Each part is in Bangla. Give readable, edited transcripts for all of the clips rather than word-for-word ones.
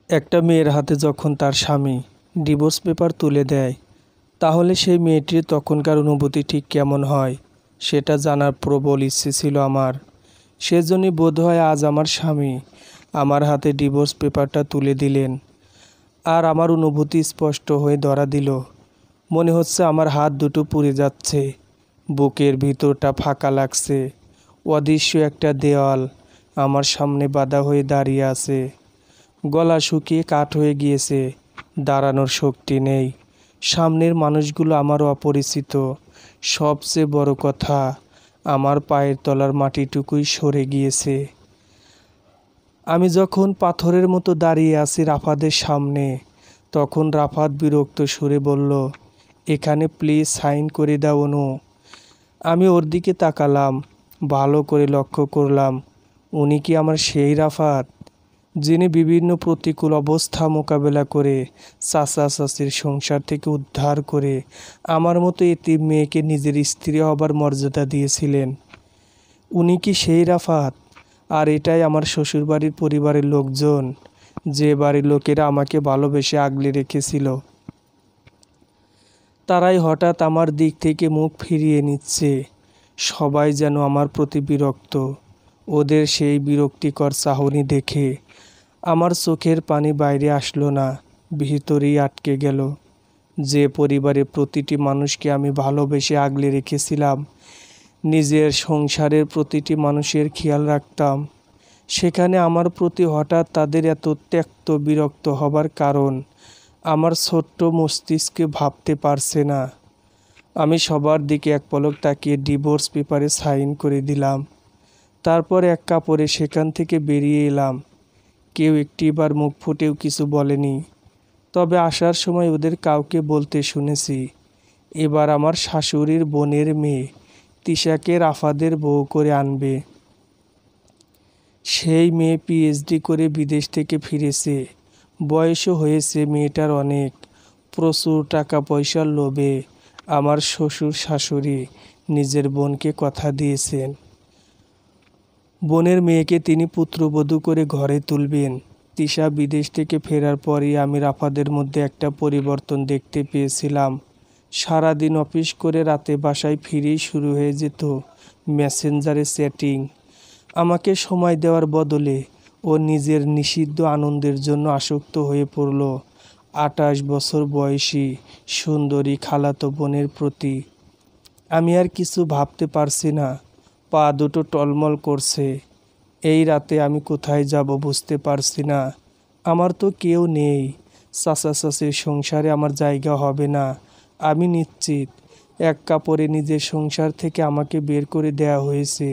একটা মেয়ের হাতে যখন তার স্বামী ডিভোর্স পেপার তুলে দেয়, তাহলে সেই মেয়েটির তখনকার অনুভূতি ঠিক কেমন হয় সেটা জানার প্রবল ইচ্ছে ছিল আমার। সেজন্যই বোধহয় আজ আমার স্বামী আমার হাতে ডিভোর্স পেপারটা তুলে দিলেন। আর আমার অনুভূতি স্পষ্ট হয়ে ধরা দিল। মনে হচ্ছে আমার হাত দুটো পুড়ে যাচ্ছে, বুকের ভিতরটা ফাঁকা লাগছে। অদৃশ্য একটা দেওয়াল আমার সামনে বাধা হয়ে দাঁড়িয়ে আছে। গলা শুকিয়ে কাঠ হয়ে গিয়েছে, দাঁড়ানোর শক্তি নেই। সামনের মানুষগুলো আমার অপরিচিত। সবচেয়ে বড় কথা, আমার পায়ের তলার মাটিটুকুই সরে গিয়েছে। আমি যখন পাথরের মতো দাঁড়িয়ে আছি রাফাদের সামনে, তখন রাফাত বিরক্ত সুরে বলল, এখানে প্লিজ সাইন করে দাও অনু। আমি ওর দিকে তাকালাম, ভালো করে লক্ষ্য করলাম, উনি কি আমার সেই রাফাত যিনি বিভিন্ন প্রতিকূল অবস্থা মোকাবেলা করে চাচা চাচির সংসার থেকে উদ্ধার করে আমার মতো এতিম মেয়েকে নিজের স্ত্রী হবার মর্যাদা দিয়েছিলেন? উনি কি সেই রাফাত? আর এটাই আমার শ্বশুরবাড়ির পরিবারের লোকজন, যে বাড়ির লোকেরা আমাকে ভালোবেসে আগলে রেখেছিল। তারাই হঠাৎ আমার দিক থেকে মুখ ফিরিয়ে নিচ্ছে। সবাই যেন আমার প্রতি বিরক্ত। ওদের সেই বিরক্তিকর চাহনি দেখে আমার চোখের পানি বাইরে আসলো না, ভিতরেই আটকে গেল। যে পরিবারের প্রতিটি মানুষকে আমি ভালোবেসে আগলে রেখেছিলাম, নিজের সংসারের প্রতিটি মানুষের খেয়াল রাখতাম, সেখানে আমার প্রতি হঠাৎ তাদের এত ত্যক্ত বিরক্ত হবার কারণ আমার ছোট্ট মস্তিষ্কে ভাবতে পারছে না। আমি সবার দিকে এক পলক তাকিয়ে ডিভোর্স পেপারে সাইন করে দিলাম। তারপর এক কাপড়ে সেখান থেকে বেরিয়ে এলাম। কেউ একটিবার মুখ ফুটেও কিছু বলেনি। তবে আসার সময় ওদের কাউকে বলতে শুনেছি, এবার আমার শাশুড়ির বোনের মেয়ে তিশাকে রাফাদের বউ করে আনবে। সেই মেয়ে পিএইচডি করে বিদেশ থেকে ফিরেছে, বয়সও হয়েছে মেয়েটার অনেক। প্রচুর টাকা পয়সার লোভে আমার শ্বশুর শাশুড়ি নিজের বোনকে কথা দিয়েছেন, বোনের মেয়েকে তিনি পুত্রবধূ করে ঘরে তুলবেন। তিশা বিদেশ থেকে ফেরার পরই আমি রাফাদের মধ্যে একটা পরিবর্তন দেখতে পেয়েছিলাম। সারাদিন অফিস করে রাতে বাসায় ফিরেই শুরু হয়ে যেত মেসেঞ্জারে চ্যাটিং। আমাকে সময় দেওয়ার বদলে ও নিজের নিষিদ্ধ আনন্দের জন্য আসক্ত হয়ে পড়ল 28 বছর বয়সী সুন্দরী খালাতো বোনের প্রতি। আমি আর কিছু ভাবতে পারছি না, পা দুটো টলমল করছে। এই রাতে আমি কোথায় যাব বুঝতে পারছি না। আমার তো কেউ নেই, চাচা চাচির সংসারে আমার জায়গা হবে না। আমি নিশ্চিত এক কাপড়ে নিজের সংসার থেকে আমাকে বের করে দেয়া হয়েছে।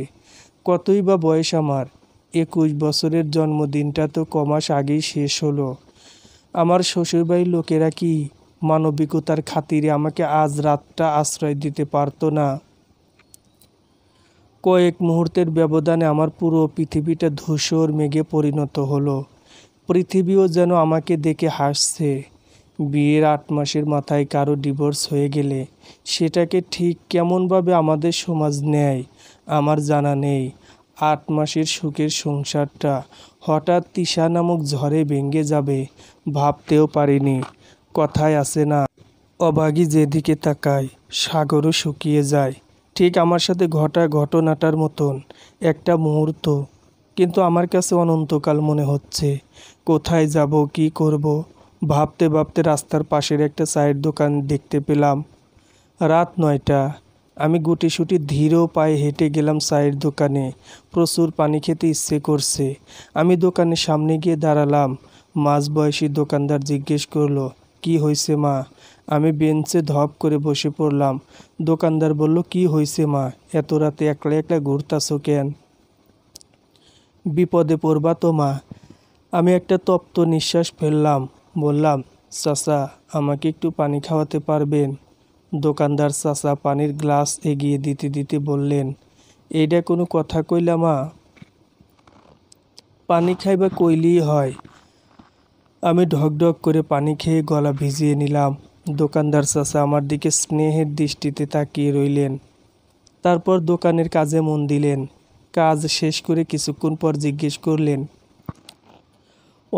কতই বা বয়স আমার, 21 বছরের জন্মদিনটা তো কমাস আগেই শেষ হলো। আমার শ্বশুরবাড়ির লোকেরা কি মানবিকতার খাতিরে আমাকে আজ রাতটা আশ্রয় দিতে পারতো না? কয়েক মুহূর্তের ব্যবধানে আমার পুরো পৃথিবীটা ধূসর মেঘে পরিণত হলো। পৃথিবীও যেন আমাকে দেখে হাসছে। বিয়ের 8 মাসের মাথায় কারো ডিভোর্স হয়ে গেলে সেটাকে ঠিক কেমনভাবে আমাদের সমাজ নেয় আমার জানা নেই। 8 মাসের সুখের সংসারটা হঠাৎ তিশা নামক ঝড়ে ভেঙে যাবে ভাবতেও পারিনি। কথায় আছে না, অভাগী যেদিকে তাকায় সাগরও শুকিয়ে যায়। ঠিক আমার সাথে ঘটা ঘটনাটার মতন একটা মুহূর্ত, কিন্তু আমার কাছে অনন্তকাল মনে হচ্ছে। কোথায় যাব, কি করব, ভাবতে ভাবতে রাস্তার পাশের একটা চায়ের দোকান দেখতে পেলাম। রাত 9টা। আমি গুটিসুটি ধীর পায়ে হেঁটে গেলাম চায়ের দোকানে। প্রচুর পানি খেতে ইচ্ছে করছে। আমি দোকানের সামনে গিয়ে দাঁড়ালাম। মাঝবয়সী দোকানদার জিজ্ঞেস করলো, কি হয়েছে মা? আমি বেঞ্চে ধপ করে বসে পড়লাম। দোকানদার বলল, কি হয়েছে মা, এত রাতে একলা একলা ঘুরতাছো কেন? বিপদে পড়বা তো মা। আমি একটা তপ্ত নিঃশ্বাস ফেললাম, বললাম, চাচা আমাকে একটু পানি খাওয়াতে পারবেন? দোকানদার চাচা পানির গ্লাস এগিয়ে দিতে দিতে বললেন, এইটা কোনো কথা কইলা মা? পানি খাইবা কইলেই হয়। আমি ঢকঢক করে পানি খেয়ে গলা ভিজিয়ে নিলাম। দোকানদার চাচা আমার দিকে স্নেহের দৃষ্টিতে তাকিয়ে রইলেন। তারপর দোকানের কাজে মন দিলেন। কাজ শেষ করে কিছুক্ষণ পর জিজ্ঞেস করলেন,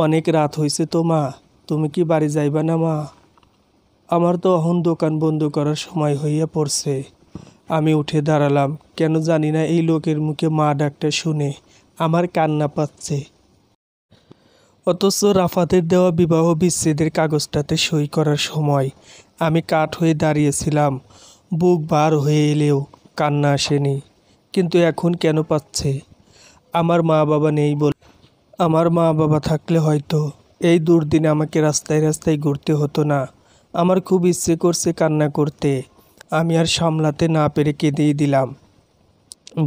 অনেক রাত হয়েছে তো মা, তুমি কি বাড়ি যাইবা না মা? আমার তো এখন দোকান বন্ধ করার সময় হইয়া পড়ছে। আমি উঠে দাঁড়ালাম, কেন জানি না এই লোকের মুখে মা ডাকটা শুনে আমার কান্না পাচ্ছে। অথচ রাফাতের দেওয়া বিবাহ বিচ্ছেদের কাগজটাতে সই করার সময় আমি কাঠ হয়ে দাঁড়িয়েছিলাম। বুক বার হয়ে এলেও কান্না আসেনি। কিন্তু এখন কেন পাচ্ছে? আমার মা বাবা নেই বলে। আমার মা বাবা থাকলে হয়তো এই দুর্দিনে আমাকে রাস্তায় রাস্তায় ঘুরতে হতো না। আমার খুব ইচ্ছে করছে কান্না করতে। আমি আর সামলাতে না পেরে কেঁদেই দিলাম।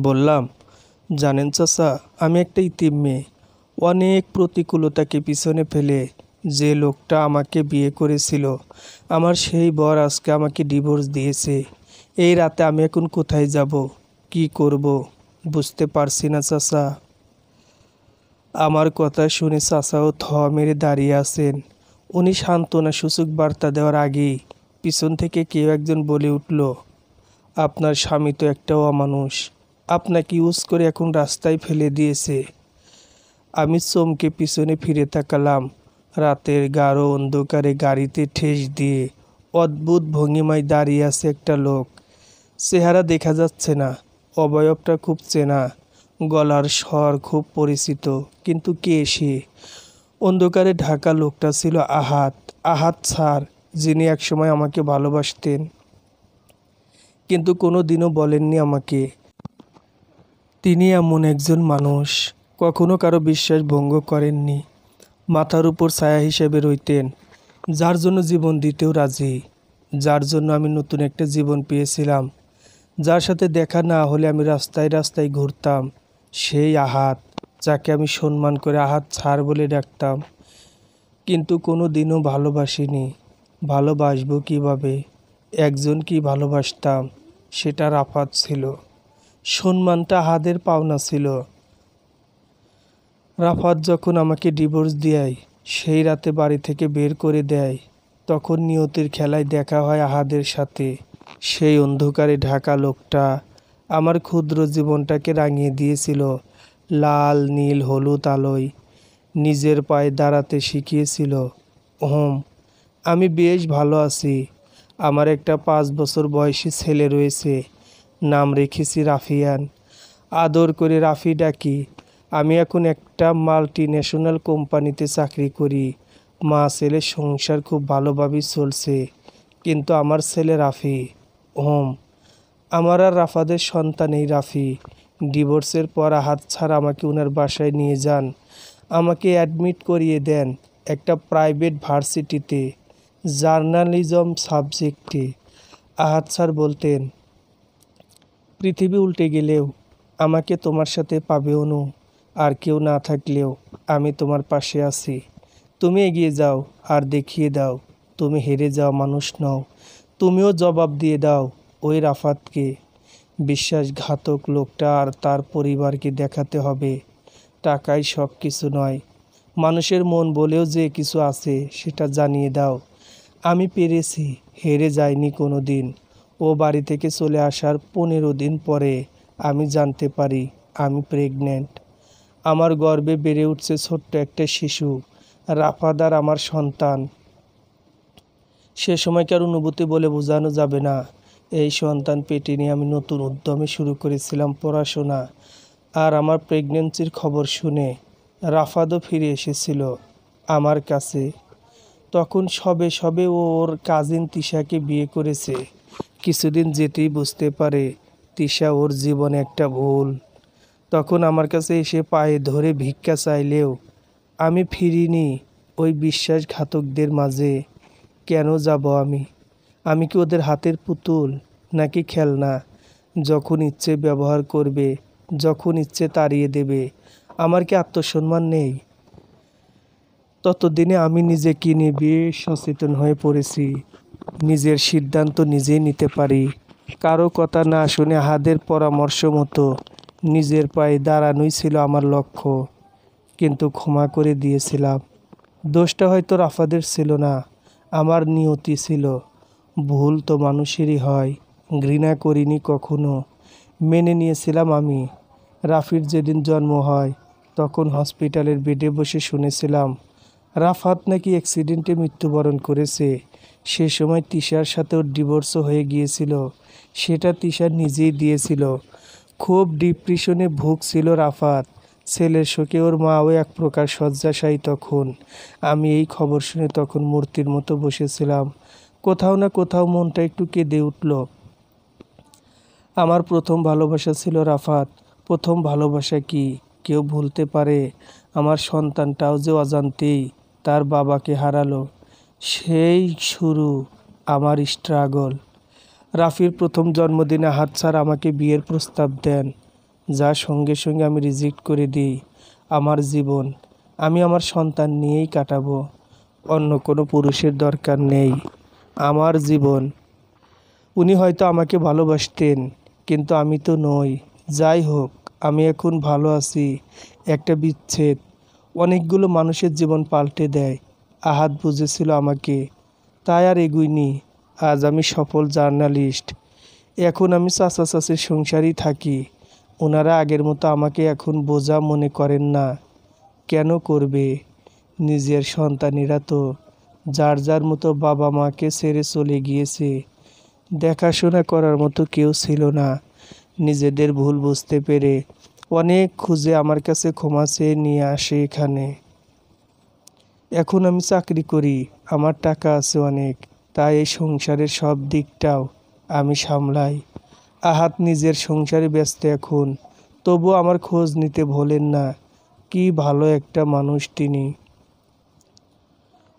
বললাম, জানেন চাচা, আমি একটা ইতিম মেয়ে। অনেক প্রতিকূলতাকে পিছনে ফেলে যে লোকটা আমাকে বিয়ে করেছিল, আমার সেই বর আজকে আমাকে ডিভোর্স দিয়েছে। এই রাতে আমি এখন কোথায় যাব, কি করব, বুঝতে পারছি না চাচা। আমার কথা শুনে চাচাও থ মেরে দাঁড়িয়ে আছেন। উনি সান্ত্বনা সূচক বার্তা দেওয়ার আগেই পিছন থেকে কেউ একজন বলে উঠল, আপনার স্বামী তো একটা অমানুষ, আপনাকে ইউজ করে এখন রাস্তায় ফেলে দিয়েছে। আমি চমকে পিছনে ফিরে তাকালাম। রাতের গাঢ় অন্ধকারে গাড়িতে ঠেস দিয়ে অদ্ভুত ভঙ্গিমায় দাঁড়িয়ে আছে একটা লোক। চেহারা দেখা যাচ্ছে না, অবয়বটা খুব চেনা, গলার স্বর খুব পরিচিত, কিন্তু কে সে? অন্ধকারে ঢাকা লোকটা ছিল আহাত স্যার, যিনি একসময় আমাকে ভালোবাসতেন, কিন্তু কোনো দিনও বলেননি আমাকে। তিনি এমন একজন মানুষ, কখনো কারো বিশ্বাস ভঙ্গ করেননি। মাথার উপর ছায়া হিসেবে রইতেন, যার জন্য জীবন দিতেও রাজি, যার জন্য আমি নতুন একটা জীবন পেয়েছিলাম, যার সাথে দেখা না হলে আমি রাস্তায় রাস্তায় ঘুরতাম। সেই আহাত, যাকে আমি সম্মান করে আহাত স্যার বলে ডাকতাম, কিন্তু কোনো দিনও ভালোবাসিনি। ভালোবাসবো কীভাবে? একজন কি ভালোবাসতাম, সেটা রাফাত ছিল। সম্মানটা আহাদের পাওনা ছিল। রাফাত যখন আমাকে ডিভোর্স দেয়, সেই রাতে বাড়ি থেকে বের করে দেয়, তখন নিয়তির খেলায় দেখা হয় আহাদের সাথে। সেই অন্ধকারে ঢাকা লোকটা আমার ক্ষুদ্র জীবনটাকে রাঙিয়ে দিয়েছিল লাল নীল হলুদ আলোয়, নিজের পায়ে দাঁড়াতে শিখিয়েছিল। আমি বেশ ভালো আছি। আমার একটা 5 বছর বয়সী ছেলে রয়েছে, নাম রেখেছি রাফিয়ান। আদর করে রাফি ডাকি। আমি এখন একটা মাল্টি ন্যাশনাল কোম্পানিতে চাকরি করি। মা ছেলের সংসার খুব ভালোভাবেই চলছে, কিন্তু আমার ছেলে রাফি, আমার আর রাফাদের সন্তান এই রাফি। ডিভোর্সের পর আহাত ছাড়া আমাকে ওনার বাসায় নিয়ে যান। আমাকে অ্যাডমিট করিয়ে দেন একটা প্রাইভেট ভার্সিটিতে, জার্নালিজম সাবজেক্টে। আহাত স্যার বলতেন, পৃথিবী উল্টে গেলেও আমাকে তোমার সাথে পাবে অনু, আর কেউ না থাকলেও আমি তোমার পাশে আছি। তুমি এগিয়ে যাও আর দেখিয়ে দাও তুমি হেরে যাওয়া মানুষ নও। তুমিও জবাব দিয়ে দাও ওই রাফাতকে। বিশ্বাসঘাতক লোকটা আর তার পরিবারকে দেখাতে হবে টাকাই সব কিছু নয়, মানুষের মন বলেও যে কিছু আছে সেটা জানিয়ে দাও। আমি পেরেছি, হেরে যাইনি কোনো দিন। ও বাড়ি থেকে চলে আসার 15 দিন পরে আমি জানতে পারি আমি প্রেগনেন্ট। আমার গর্ভে বেড়ে উঠছে ছোট্ট একটা শিশু, রাফাদার আমার সন্তান। সে সময়কার অনুভূতি বলে বোঝানো যাবে না। এই সন্তান পেটে নিয়ে আমি নতুন উদ্যমে শুরু করেছিলাম পড়াশোনা। আর আমার প্রেগনেন্সির খবর শুনে রাফাদও ফিরে এসেছিল আমার কাছে। তখন সবে সবে ও ওর কাজিন তিশাকে বিয়ে করেছে। কিছুদিন যেতেই বুঝতে পারে তিশা ওর জীবনে একটা ভুল। তখন আমার কাছে এসে পায়ে ধরে ভিক্ষা চাইলেও আমি ফিরিনি ওই বিশ্বাসঘাতকদের মাঝে। কেন যাব আমি? আমি কি ওদের হাতের পুতুল নাকি খেলনা? যখন ইচ্ছে ব্যবহার করবে, যখন ইচ্ছে তাড়িয়ে দেবে। আমার কি আত্মসম্মান নেই? ততদিনে আমি নিজেকে নিয়ে বেশ সচেতন হয়ে পড়েছি। নিজের সিদ্ধান্ত নিজেই নিতে পারি। কারো কথা না শুনে আহাদের পরামর্শ মতো নিজের পায়ে দাঁড়ানোই ছিল আমার লক্ষ্য। কিন্তু ক্ষমা করে দিয়েছিলাম। দোষটা হয়তো রাফাদের ছিল না, আমার নিয়তি ছিল। ভুল তো মানুষেরই হয়। ঘৃণা করিনি কখনো, মেনে নিয়েছিলাম আমি। রাফির যেদিন জন্ম হয় তখন হসপিটালের বেডে বসে শুনেছিলাম রাফাত নাকি অ্যাক্সিডেন্টে মৃত্যুবরণ করেছে। সে সময় তিশার সাথে ওর ডিভোর্সও হয়ে গিয়েছিল, সেটা তিশা নিজেই দিয়েছিল। খুব ডিপ্রেশনে ভুগছিল রাফাত। ছেলের শোকে ওর মাও এক প্রকার শয্যাশায়ী তখন। আমি এই খবর শুনে তখন মূর্তির মতো বসেছিলাম। কোথাও না কোথাও মনটা একটু কেঁদে উঠল। আমার প্রথম ভালোবাসা ছিল রাফাত। প্রথম ভালোবাসা কি কেউ ভুলতে পারে? আমার সন্তানটাও যে অজান্তেই তার বাবাকে হারালো। সেই শুরু আমার স্ট্রাগল। রাফির প্রথম জন্মদিনে আহাদ স্যার আমাকে বিয়ের প্রস্তাব দেন, যা সঙ্গে সঙ্গে আমি রিজেক্ট করে দিই। আমার জীবন আমি আমার সন্তান নিয়েই কাটাবো, অন্য কোনো পুরুষের দরকার নেই। আমার জীবন। উনি হয়তো আমাকে ভালোবাসতেন, কিন্তু আমি তো নই। যাই হোক, আমি এখন ভালো আছি। একটা বিচ্ছেদ অনেকগুলো মানুষের জীবন পাল্টে দেয়। আহাদ বুঝেছিল আমাকে, তাই আর এগুইনি। আজ আমি সফল জার্নালিস্ট। এখন আমি চাচা চাচির সংসারই থাকি। ওনারা আগের মতো আমাকে এখন বোঝা মনে করেন না। কেন করবে? নিজের সন্তানেরা তো যার যার মতো বাবা মাকে ছেড়ে চলে গিয়েছে। দেখাশোনা করার মতো কেউ ছিল না। নিজেদের ভুল বুঝতে পেরে অনেক খুঁজে আমার কাছে ক্ষমা চেয়ে নিয়ে আসে এখানে। এখন আমি চাকরি করি, আমার টাকা আছে অনেক, তাই এই সংসারের সব দিকটাও আমি সামলাই। আহাত নিজের সংসারে ব্যস্ত এখন, তবুও আমার খোঁজ নিতে ভোলেন না। কি ভালো একটা মানুষ তিনি।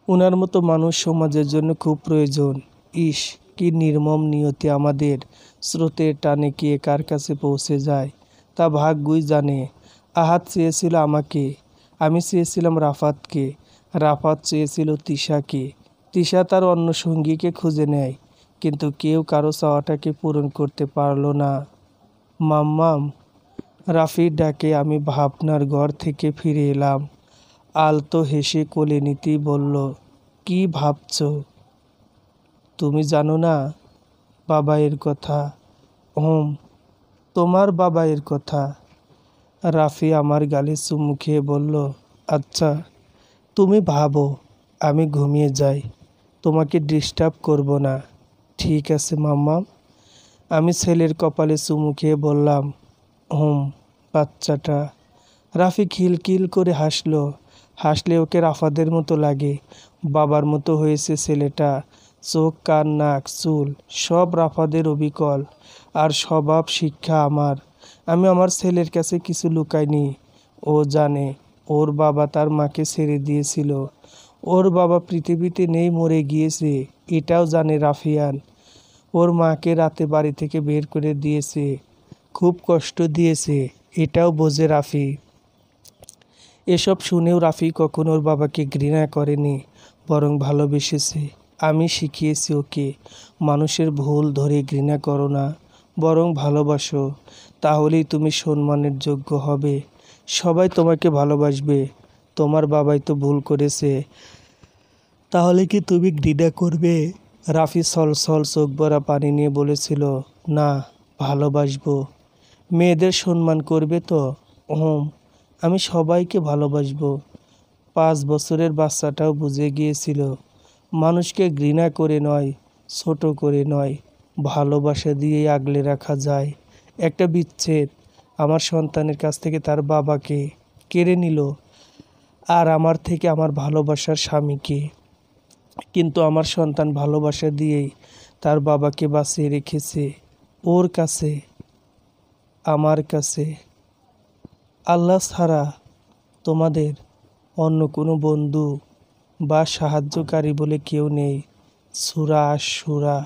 ওনার মতো মানুষ সমাজের জন্য খুব প্রয়োজন। ইস, কি নির্মম নিয়তি আমাদের। স্রোতের টানে কে কার কাছে পৌঁছে যায় তা ভাগ্যই জানে। আহাত চেয়েছিল আমাকে, আমি চেয়েছিলাম রাফাতকে, রাফাত চেয়েছিল তিশাকে, তিশা তার অন্য সঙ্গীকে খুঁজে নেয়, কিন্তু কেউ কারো চাওয়াটাকে পূরণ করতে পারল না। মাম্মাম, রাফির ডাকে আমি ভাবনার ঘর থেকে ফিরে এলাম। আলতো হেসে কোলে নিতেই বলল, কি ভাবছো? তুমি জানো না বাবাইয়ের কথা? তোমার বাবাইয়ের কথা। রাফি আমার গালে চুমু খেয়ে বলল, আচ্ছা তুমি ভাবো, আমি ঘুমিয়ে যাই, তোমাকে ডিস্টার্ব করব না। ঠিক আছে মাম্মাম। আমি ছেলের কপালে চুমু খেয়ে বললাম, বাচ্চাটা। রাফি খিলখিল করে হাসলো। হাসলে ওকে রাফাদের মতো লাগে। বাবার মতো হয়েছে ছেলেটা। চোখ, কান, নাক, চুল সব রাফাদের অবিকল। আর স্বভাব শিক্ষা আমার। আমি আমার ছেলের কাছে কিছু লুকাইনি। ও জানে ওর বাবা তার মাকে ছেড়ে দিয়েছিল। ওর বাবা পৃথিবীতে নেই, মরে গিয়েছে, এটাও জানে রাফিয়ান। ওর মাকে রাতে বাড়ি থেকে বের করে দিয়েছে, খুব কষ্ট দিয়েছে, এটাও বোঝে রাফি। এসব শুনেও রাফি কখনো ওর বাবাকে ঘৃণা করেনি, বরং ভালোবেসেছে। আমি শিখিয়েছি ওকে, মানুষের ভুল ধরে ঘৃণা করো না, বরং ভালোবাসো। তাহলেই তুমি সম্মানের যোগ্য হবে। সবাই তোমাকে ভালোবাসবে। তোমার বাবাই তো ভুল করেছে, তাহলে কি তুমি ঘৃণা করবে? রাফি ছলছল চোখ ভরা পানি নিয়ে বলেছিল, না, ভালোবাসবো। মেয়েদের সম্মান করবে তো? আমি সবাইকে ভালোবাসবো। 5 বছরের বাচ্চাটাও বুঝে গিয়েছিল, মানুষকে ঘৃণা করে নয়, ছোট করে নয়, ভালোবাসা দিয়েই আগলে রাখা যায়। একটা বিচ্ছেদ আমার সন্তানের কাছ থেকে তার বাবাকে কেড়ে নিল, আর আমার থেকে আমার ভালোবাসার স্বামীকে। কিন্তু আমার সন্তান ভালোবাসা দিয়েই তার বাবাকে বাঁচিয়ে রেখেছে, ওর কাছে, আমার কাছে। আল্লাহ ছাড়া তোমাদের অন্য কোনো বন্ধু বা সাহায্যকারী বলে কেউ নেই। সূরা আশ-শূরা।